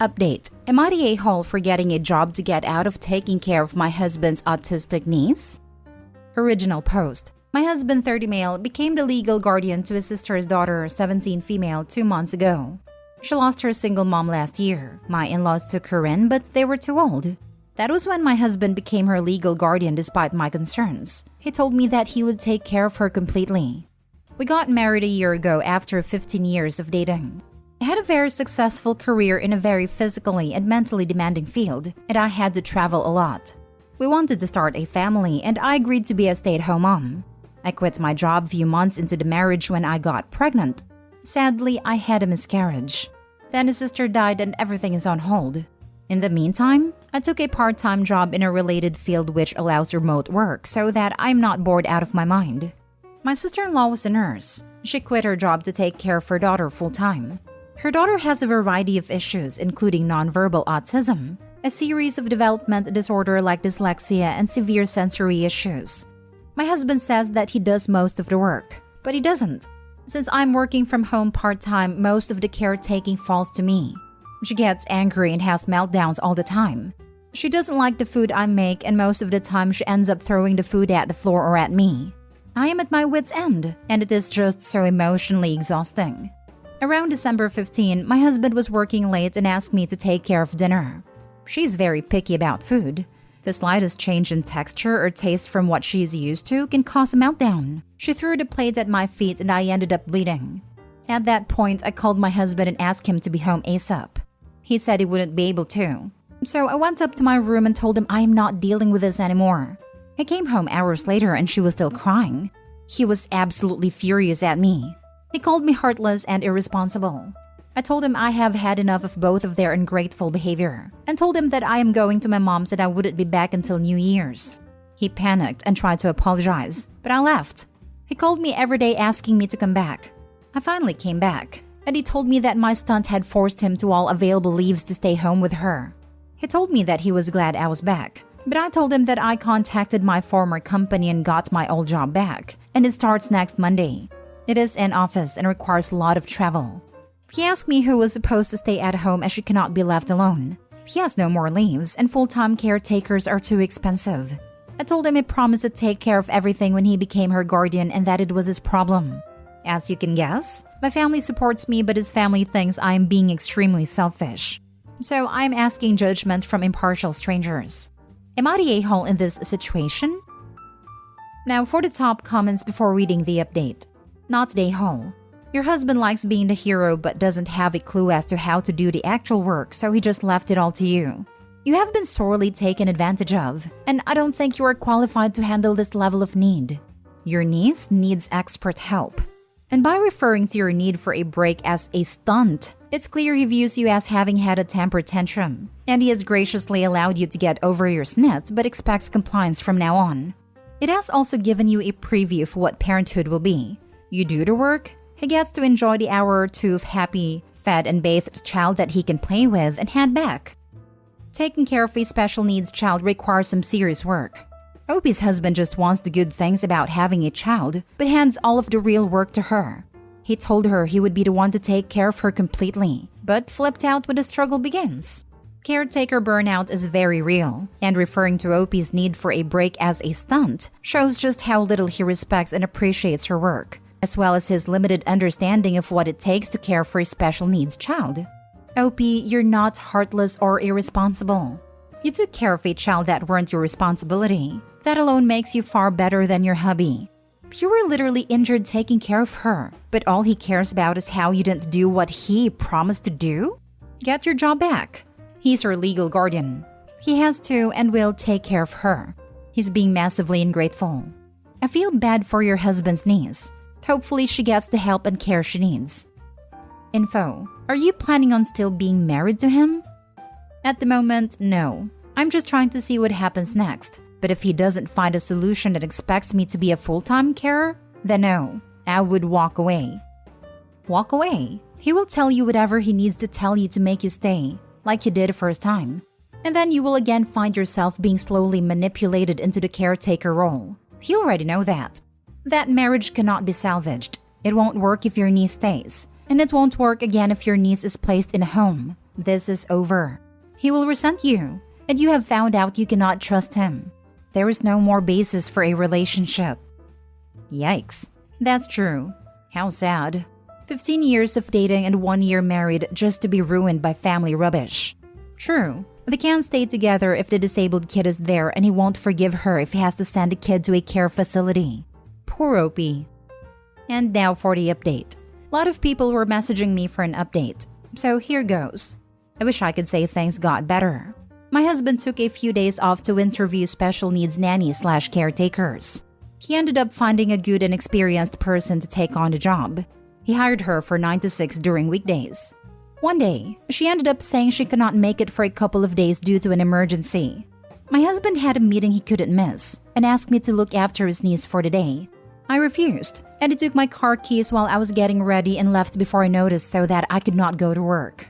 Update. Am I the a-hole for getting a job to get out of taking care of my husband's autistic niece? Original post. My husband, 30 male, became the legal guardian to his sister's daughter, 17 female, 2 months ago. She lost her single mom last year. My in-laws took her in, but they were too old. That was when my husband became her legal guardian despite my concerns. He told me that he would take care of her completely. We got married a year ago after 15 years of dating. I had a very successful career in a very physically and mentally demanding field, and I had to travel a lot. We wanted to start a family, and I agreed to be a stay-at-home mom. I quit my job a few months into the marriage when I got pregnant. Sadly, I had a miscarriage. Then his sister died and everything is on hold. In the meantime, I took a part-time job in a related field which allows remote work so that I'm not bored out of my mind. My sister-in-law was a nurse. She quit her job to take care of her daughter full-time. Her daughter has a variety of issues, including nonverbal autism, a series of development disorder like dyslexia, and severe sensory issues. My husband says that he does most of the work, but he doesn't. Since I'm working from home part-time, most of the caretaking falls to me. She gets angry and has meltdowns all the time. She doesn't like the food I make, and most of the time she ends up throwing the food at the floor or at me. I am at my wit's end, and it is just so emotionally exhausting. Around December 15, my husband was working late and asked me to take care of dinner. She's very picky about food. The slightest change in texture or taste from what she's used to can cause a meltdown. She threw the plate at my feet and I ended up bleeding. At that point, I called my husband and asked him to be home ASAP. He said he wouldn't be able to. So I went up to my room and told him I am not dealing with this anymore. I came home hours later and she was still crying. He was absolutely furious at me. He called me heartless and irresponsible. I told him I have had enough of both of their ungrateful behavior and told him that I am going to my mom's and I wouldn't be back until New Year's. He panicked and tried to apologize, but I left. He called me every day asking me to come back. I finally came back, and he told me that my stunt had forced him to all available leaves to stay home with her. He told me that he was glad I was back, but I told him that I contacted my former company and got my old job back, and it starts next Monday. It is in office and requires a lot of travel. He asked me who was supposed to stay at home as she cannot be left alone. He has no more leaves and full-time caretakers are too expensive. I told him he promised to take care of everything when he became her guardian and that it was his problem. As you can guess, my family supports me but his family thinks I am being extremely selfish. So I'm asking judgment from impartial strangers. Am I the a-hole in this situation? Now for the top comments before reading the update. Not the a-hole. Your husband likes being the hero but doesn't have a clue as to how to do the actual work, so he just left it all to you. You have been sorely taken advantage of, and I don't think you are qualified to handle this level of need. Your niece needs expert help. And by referring to your need for a break as a stunt, it's clear he views you as having had a temper tantrum, and he has graciously allowed you to get over your snit but expects compliance from now on. It has also given you a preview of what parenthood will be. You do the work, he gets to enjoy the hour or two of happy, fed and bathed child that he can play with and hand back. Taking care of a special needs child requires some serious work. Opie's husband just wants the good things about having a child, but hands all of the real work to her. He told her he would be the one to take care of her completely, but flipped out when the struggle begins. Caretaker burnout is very real, and referring to Opie's need for a break as a stunt shows just how little he respects and appreciates her work, as well as his limited understanding of what it takes to care for a special needs child. Opie, you're not heartless or irresponsible. You took care of a child that weren't your responsibility. That alone makes you far better than your hubby. You were literally injured taking care of her, but all he cares about is how you didn't do what he promised to do? Get your job back. He's her legal guardian. He has to and will take care of her. He's being massively ungrateful. I feel bad for your husband's niece. Hopefully she gets the help and care she needs. Info. Are you planning on still being married to him? At the moment, no. I'm just trying to see what happens next. But if he doesn't find a solution that expects me to be a full-time carer, then no, I would walk away. Walk away. He will tell you whatever he needs to tell you to make you stay, like you did the first time. And then you will again find yourself being slowly manipulated into the caretaker role. You already know that. That marriage cannot be salvaged. It won't work if your niece stays. And it won't work again if your niece is placed in a home. This is over. He will resent you, and you have found out you cannot trust him. There is no more basis for a relationship. Yikes. That's true. How sad. 15 years of dating and 1 year married just to be ruined by family rubbish. True. They can't stay together if the disabled kid is there, and he won't forgive her if he has to send a kid to a care facility. Poor Opie. And now for the update. A lot of people were messaging me for an update, so here goes. I wish I could say things got better. My husband took a few days off to interview special needs nannies/caretakers. He ended up finding a good and experienced person to take on the job. He hired her for 9 to 6 during weekdays. One day, she ended up saying she could not make it for a couple of days due to an emergency. My husband had a meeting he couldn't miss and asked me to look after his niece for the day. I refused, and he took my car keys while I was getting ready and left before I noticed so that I could not go to work.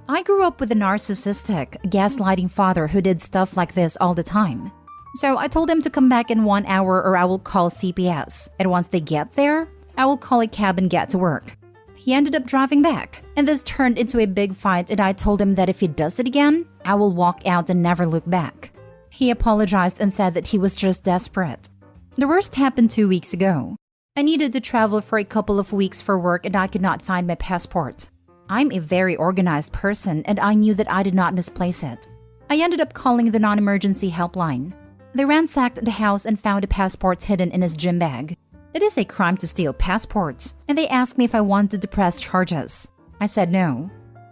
I grew up with a narcissistic, gaslighting father who did stuff like this all the time. So I told him to come back in 1 hour or I will call CPS, and once they get there, I will call a cab and get to work. He ended up driving back, and this turned into a big fight, and I told him that if he does it again, I will walk out and never look back. He apologized and said that he was just desperate. The worst happened 2 weeks ago. I needed to travel for a couple of weeks for work and I could not find my passport. I'm a very organized person and I knew that I did not misplace it. I ended up calling the non-emergency helpline. They ransacked the house and found the passports hidden in his gym bag. It is a crime to steal passports, and they asked me if I wanted to press charges. I said no.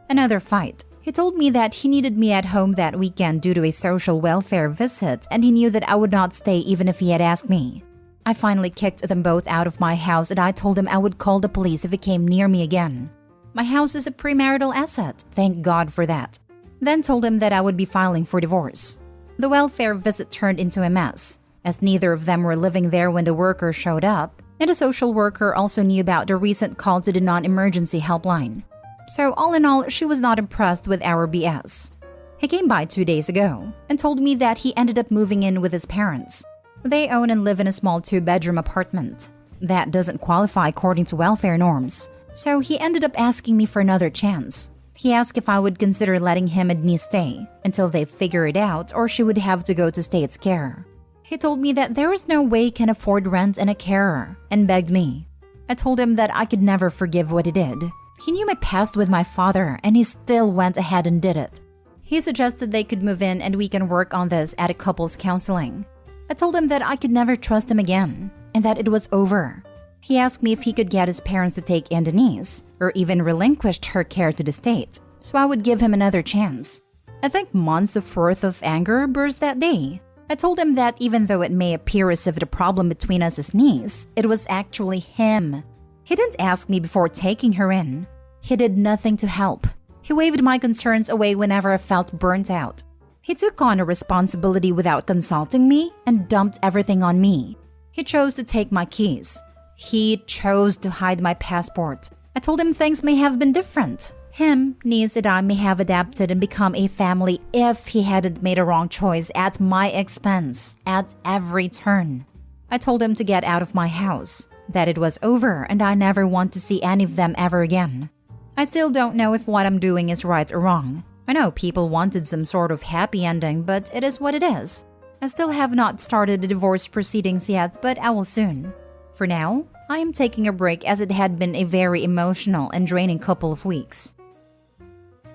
Another fight. He told me that he needed me at home that weekend due to a social welfare visit, and he knew that I would not stay even if he had asked me. I finally kicked them both out of my house, and I told him I would call the police if he came near me again. My house is a premarital asset, thank God for that. Then told him that I would be filing for divorce. The welfare visit turned into a mess, as neither of them were living there when the worker showed up, and the social worker also knew about the recent call to the non-emergency helpline. So all in all, she was not impressed with our BS. He came by 2 days ago and told me that he ended up moving in with his parents. They own and live in a small 2-bedroom apartment. That doesn't qualify according to welfare norms, so he ended up asking me for another chance. He asked if I would consider letting him and niece stay until they figure it out, or she would have to go to state's care. He told me that there is no way he can afford rent and a carer, and begged me. I told him that I could never forgive what he did. He knew my past with my father, and he still went ahead and did it. He suggested they could move in and we can work on this at a couples counseling. I told him that I could never trust him again, and that it was over. He asked me if he could get his parents to take in Denise, or even relinquished her care to the state, so I would give him another chance. I think months of worth of anger burst that day. I told him that even though it may appear as if the problem between us is niece, it was actually him. He didn't ask me before taking her in. He did nothing to help. He waved my concerns away whenever I felt burnt out. He took on a responsibility without consulting me and dumped everything on me. He chose to take my keys. He chose to hide my passport. I told him things may have been different. Him, niece, and I may have adapted and become a family if he hadn't made a wrong choice at my expense, at every turn. I told him to get out of my house, that it was over and I never want to see any of them ever again. I still don't know if what I'm doing is right or wrong. I know people wanted some sort of happy ending, but it is what it is. I still have not started the divorce proceedings yet, but I will soon. For now, I am taking a break as it had been a very emotional and draining couple of weeks.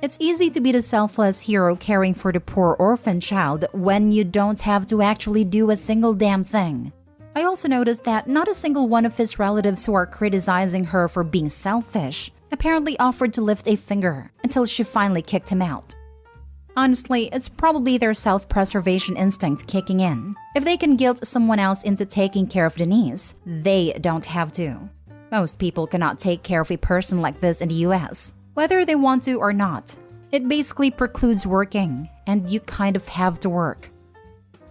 It's easy to be the selfless hero caring for the poor orphan child when you don't have to actually do a single damn thing. I also noticed that not a single one of his relatives who are criticizing her for being selfish apparently offered to lift a finger until she finally kicked him out. Honestly, it's probably their self-preservation instinct kicking in. If they can guilt someone else into taking care of Denise, they don't have to. Most people cannot take care of a person like this in the US, whether they want to or not. It basically precludes working, and you kind of have to work.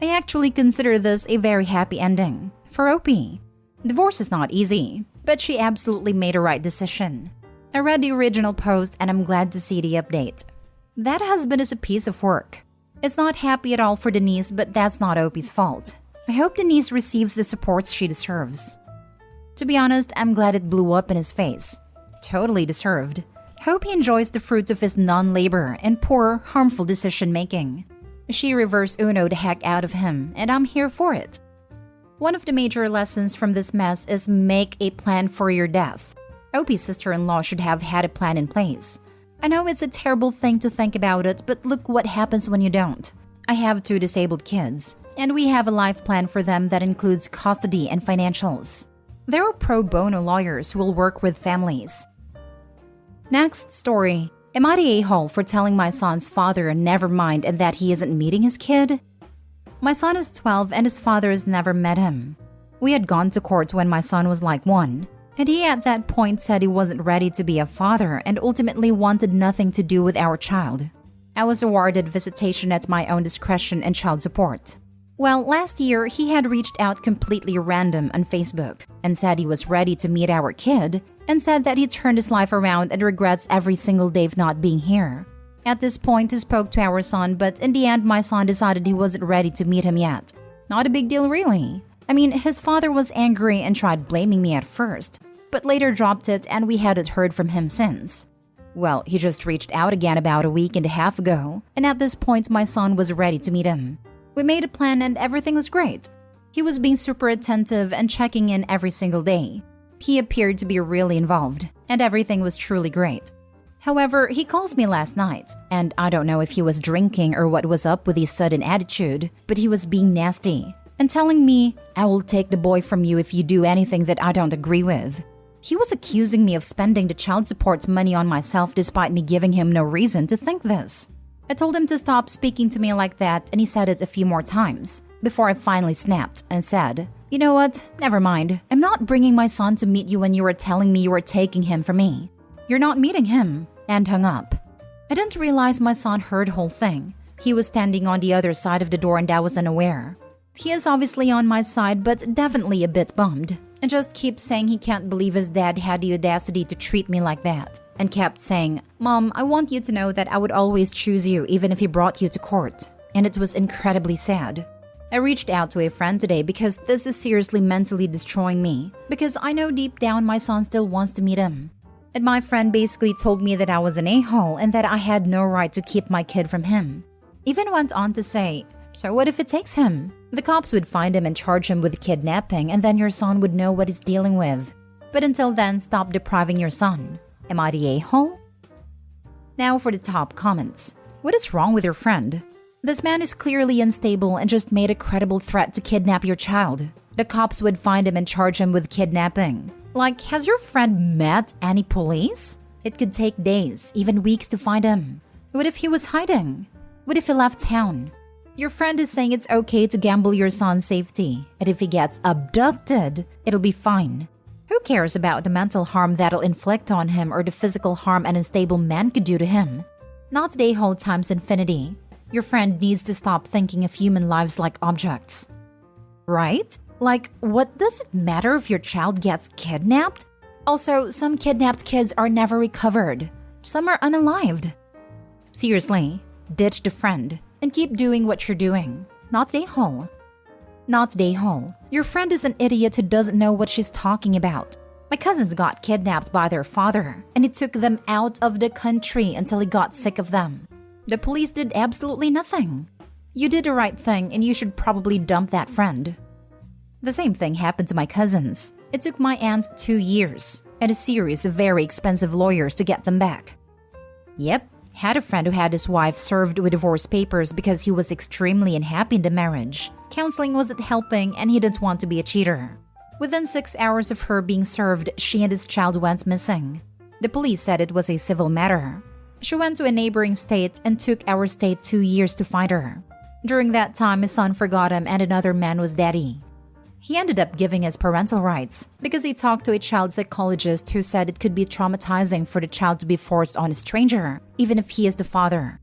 I actually consider this a very happy ending for Opie. Divorce is not easy, but she absolutely made a right decision. I read the original post and I'm glad to see the update. That husband is a piece of work. It's not happy at all for Denise, but that's not Opie's fault. I hope Denise receives the support she deserves. To be honest, I'm glad it blew up in his face. Totally deserved. Hope he enjoys the fruits of his non-labor and poor, harmful decision-making. She reverse Uno the heck out of him, and I'm here for it. One of the major lessons from this mess is make a plan for your death. Opie's sister-in-law should have had a plan in place. I know it's a terrible thing to think about it, but look what happens when you don't. I have 2 disabled kids, and we have a life plan for them that includes custody and financials. There are pro bono lawyers who will work with families. Next story. Am I the a-hole for telling my son's father never mind and that he isn't meeting his kid? My son is 12 and his father has never met him. We had gone to court when my son was like 1, and he at that point said he wasn't ready to be a father and ultimately wanted nothing to do with our child. I was awarded visitation at my own discretion and child support. Well, last year he had reached out completely random on Facebook and said he was ready to meet our kid and said that he turned his life around and regrets every single day of not being here. At this point, he spoke to our son, but in the end, my son decided he wasn't ready to meet him yet. Not a big deal, really. I mean, his father was angry and tried blaming me at first, but later dropped it and we hadn't heard from him since. Well, he just reached out again about a week and a half ago, and at this point, my son was ready to meet him. We made a plan and everything was great. He was being super attentive and checking in every single day. He appeared to be really involved, and everything was truly great. However, he calls me last night, and I don't know if he was drinking or what was up with his sudden attitude, but he was being nasty and telling me, "I will take the boy from you if you do anything that I don't agree with." He was accusing me of spending the child support money on myself despite me giving him no reason to think this. I told him to stop speaking to me like that, and he said it a few more times before I finally snapped and said, "You know what? Never mind. I'm not bringing my son to meet you when you were telling me you were taking him from me. You're not meeting him," and hung up. I didn't realize my son heard the whole thing. He was standing on the other side of the door and I was unaware. He is obviously on my side, but definitely a bit bummed, and just keeps saying he can't believe his dad had the audacity to treat me like that, and kept saying, "Mom, I want you to know that I would always choose you even if he brought you to court." And it was incredibly sad. I reached out to a friend today because this is seriously mentally destroying me, because I know deep down my son still wants to meet him. And my friend basically told me that I was an a-hole and that I had no right to keep my kid from him. Even went on to say, "So what if it takes him? The cops would find him and charge him with kidnapping, and then your son would know what he's dealing with. But until then, stop depriving your son." Am I the a-hole? Now for the top comments. What is wrong with your friend? This man is clearly unstable and just made a credible threat to kidnap your child. The cops would find him and charge him with kidnapping. Like, has your friend met any police? It could take days, even weeks to find him. What if he was hiding? What if he left town? Your friend is saying it's okay to gamble your son's safety, and if he gets abducted, it'll be fine. Who cares about the mental harm that'll inflict on him or the physical harm an unstable man could do to him? Not the a-hole times infinity. Your friend needs to stop thinking of human lives like objects. Right? Like, what does it matter if your child gets kidnapped? Also, some kidnapped kids are never recovered. Some are unalived. Seriously, ditch the friend and keep doing what you're doing. Not the a-hole. Not the a-hole. Your friend is an idiot who doesn't know what she's talking about. My cousins got kidnapped by their father, and he took them out of the country until he got sick of them. The police did absolutely nothing. You did the right thing, and you should probably dump that friend. The same thing happened to my cousins. It took my aunt 2 years and a series of very expensive lawyers to get them back. Yep, had a friend who had his wife served with divorce papers because he was extremely unhappy in the marriage. Counseling wasn't helping and he didn't want to be a cheater. Within 6 hours of her being served, she and his child went missing. The police said it was a civil matter. She went to a neighboring state and took our state 2 years to find her. During that time, his son forgot him and another man was daddy. He ended up giving his parental rights because he talked to a child psychologist who said it could be traumatizing for the child to be forced on a stranger, even if he is the father.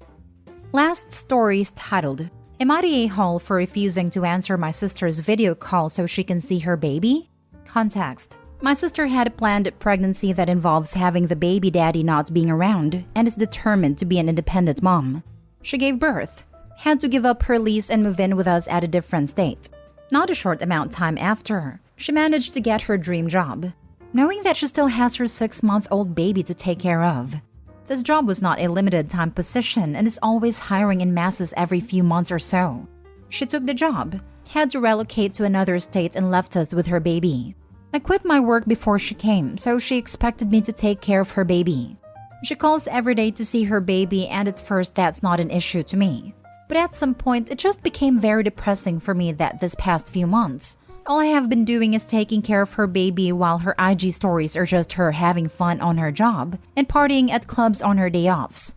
Last story is titled, "Am I the a-hole for refusing to answer my sister's video call so she can see her baby?" Context. My sister had a planned pregnancy that involves having the baby daddy not being around and is determined to be an independent mom. She gave birth, had to give up her lease and move in with us at a different state. Not a short amount of time after, she managed to get her dream job, knowing that she still has her 6-month-old baby to take care of. This job was not a limited-time position and is always hiring in masses every few months or so. She took the job, had to relocate to another state, and left us with her baby. I quit my work before she came, so she expected me to take care of her baby. She calls every day to see her baby, and at first that's not an issue to me. But at some point, it just became very depressing for me that this past few months, all I have been doing is taking care of her baby while her IG stories are just her having fun on her job and partying at clubs on her day offs.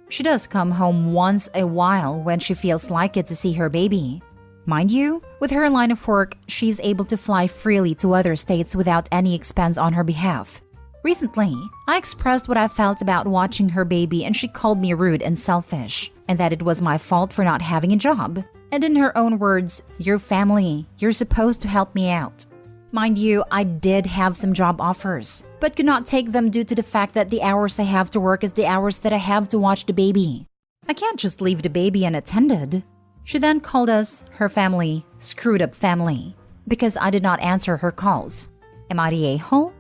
She does come home once a while when she feels like it to see her baby. Mind you, with her line of work, she's able to fly freely to other states without any expense on her behalf. Recently, I expressed what I felt about watching her baby, and she called me rude and selfish, and that it was my fault for not having a job. And in her own words, "You're family, you're supposed to help me out." Mind you, I did have some job offers, but could not take them due to the fact that the hours I have to work is the hours that I have to watch the baby. I can't just leave the baby unattended. She then called us, her family, screwed up family, because I did not answer her calls. Am I the a-hole?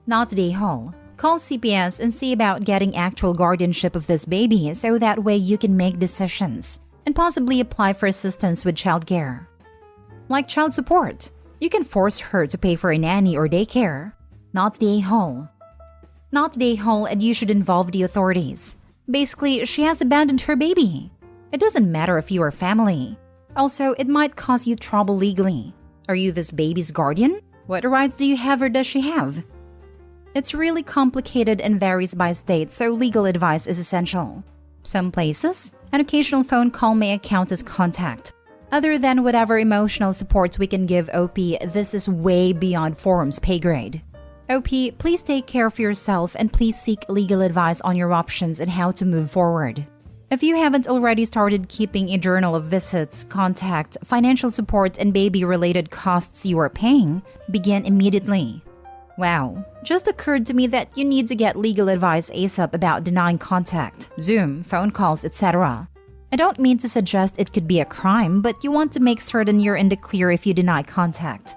Not the a-hole. Call CPS and see about getting actual guardianship of this baby so that way you can make decisions and possibly apply for assistance with childcare. Like child support, you can force her to pay for a nanny or daycare. Not the a-hole. Not the a-hole, and you should involve the authorities. Basically, she has abandoned her baby. It doesn't matter if you are family. Also, it might cause you trouble legally. Are you this baby's guardian? What rights do you have or does she have? It's really complicated and varies by state, so legal advice is essential. Some places, an occasional phone call may account as contact. Other than whatever emotional support we can give OP, this is way beyond forum's pay grade. OP, please take care of yourself and please seek legal advice on your options and how to move forward. If you haven't already started keeping a journal of visits, contact, financial support, and baby-related costs you are paying, begin immediately. Wow, just occurred to me that you need to get legal advice ASAP about denying contact, Zoom, phone calls, etc. I don't mean to suggest it could be a crime, but you want to make certain you're in the clear if you deny contact.